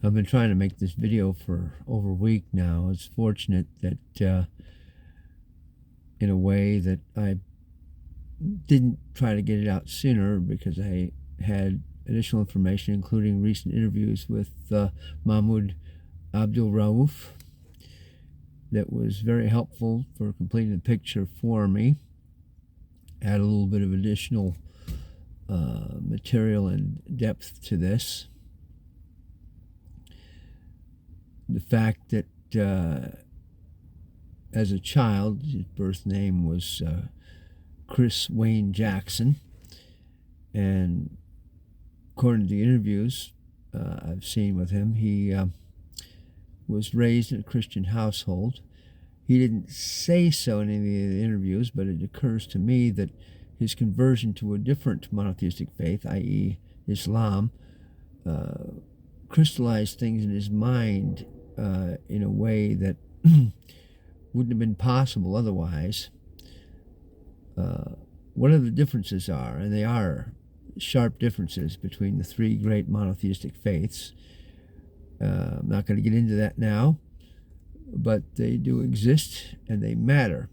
I've been trying to make this video for over a week now. It's fortunate that in a way that I didn't try to get it out sooner because I had additional information, including recent interviews with Mahmoud Abdul Rauf, that was very helpful for completing the picture for me. Add a little bit of additional material and depth to this. The fact that as a child, his birth name was Chris Wayne Jackson, and according to the interviews I've seen with him, he was raised in a Christian household. He didn't say so in any of the interviews, but it occurs to me that his conversion to a different monotheistic faith, i.e. Islam, crystallized things in his mind in a way that wouldn't have been possible otherwise. Whatever the differences are, and they are sharp differences between the three great monotheistic faiths. I'm not going to get into that now, but they do exist and they matter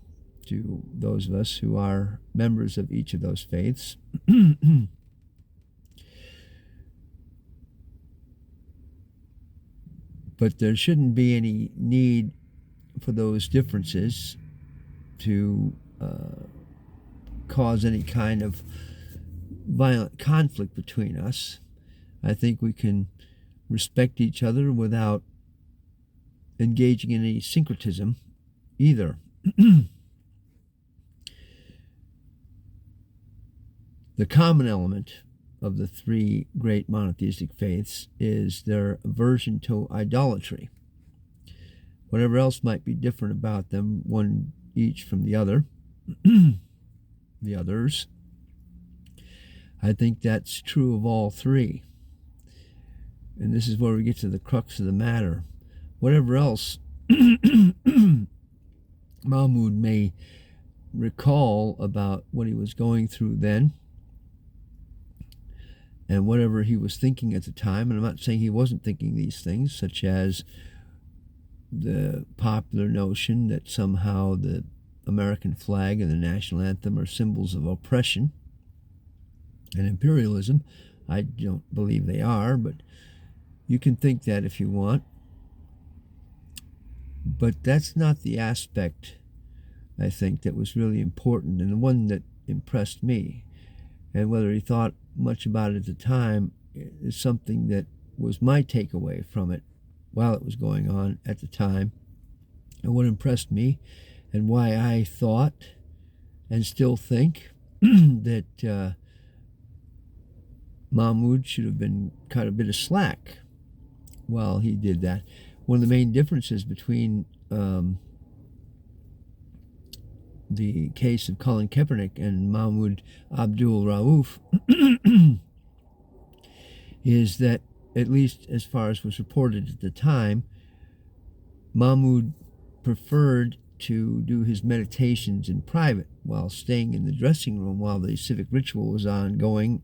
to those of us who are members of each of those faiths. But there shouldn't be any need for those differences to cause any kind of violent conflict between us. I think we can respect each other without engaging in any syncretism either. The common element of the three great monotheistic faiths is their aversion to idolatry. Whatever else might be different about them, one each from the other, the others, I think that's true of all three. And this is where we get to the crux of the matter. Whatever else Mahmoud may recall about what he was going through then, and whatever he was thinking at the time, and I'm not saying he wasn't thinking these things, such as the popular notion that somehow the American flag and the national anthem are symbols of oppression and imperialism. I don't believe they are, but you can think that if you want. But that's not the aspect, I think, that was really important, and the one that impressed me. And whether he thought much about it at the time is something that was my takeaway from it while it was going on at the time. And what impressed me, and why I thought and still think that Mahmoud should have been cut a bit of slack while he did that. One of the main differences between the case of Colin Kaepernick and Mahmoud Abdul Rauf is that, at least as far as was reported at the time, Mahmoud preferred to do his meditations in private while staying in the dressing room while the civic ritual was ongoing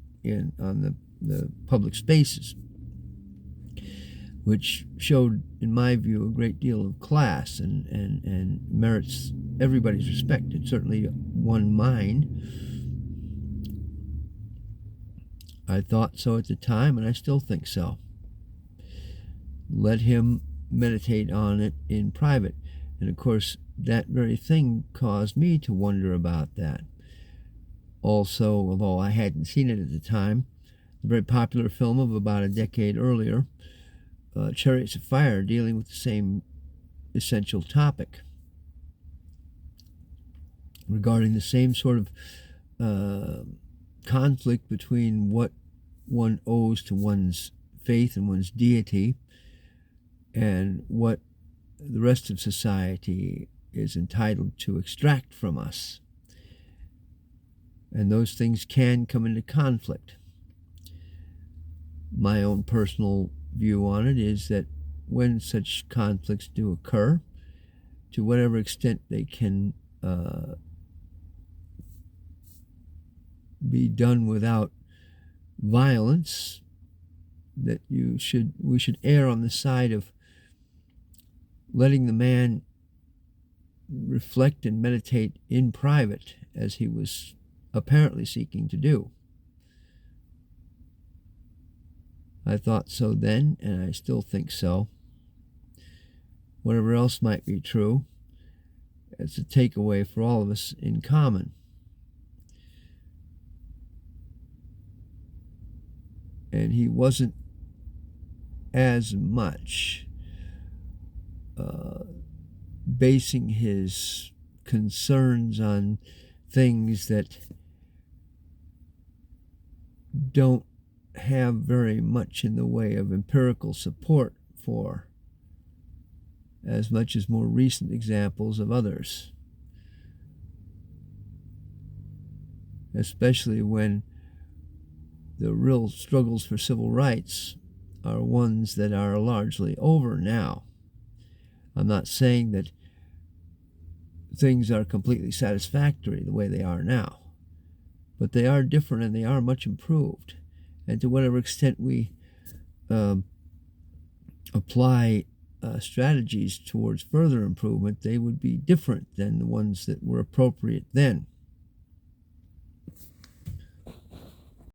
on the public spaces, which showed, in my view, a great deal of class and merits everybody's respect. It certainly won mine. I thought so at the time, and I still think so. Let him meditate on it in private. And of course, that very thing caused me to wonder about that. Also, although I hadn't seen it at the time, the very popular film of about a decade earlier, Chariots of Fire, dealing with the same essential topic, regarding the same sort of conflict between what one owes to one's faith and one's deity and what the rest of society is entitled to extract from us. And those things can come into conflict. My own personal view on it is that when such conflicts do occur, to whatever extent they can be done without violence, that we should err on the side of letting the man reflect and meditate in private, as he was apparently seeking to do. I thought so then, and I still think so. Whatever else might be true, it's a takeaway for all of us in common. And he wasn't as much basing his concerns on things that don't have very much in the way of empirical support for, as much as more recent examples of others, especially when the real struggles for civil rights are ones that are largely over now. I'm not saying that things are completely satisfactory the way they are now, but they are different and they are much improved. And to whatever extent we apply strategies towards further improvement, they would be different than the ones that were appropriate then.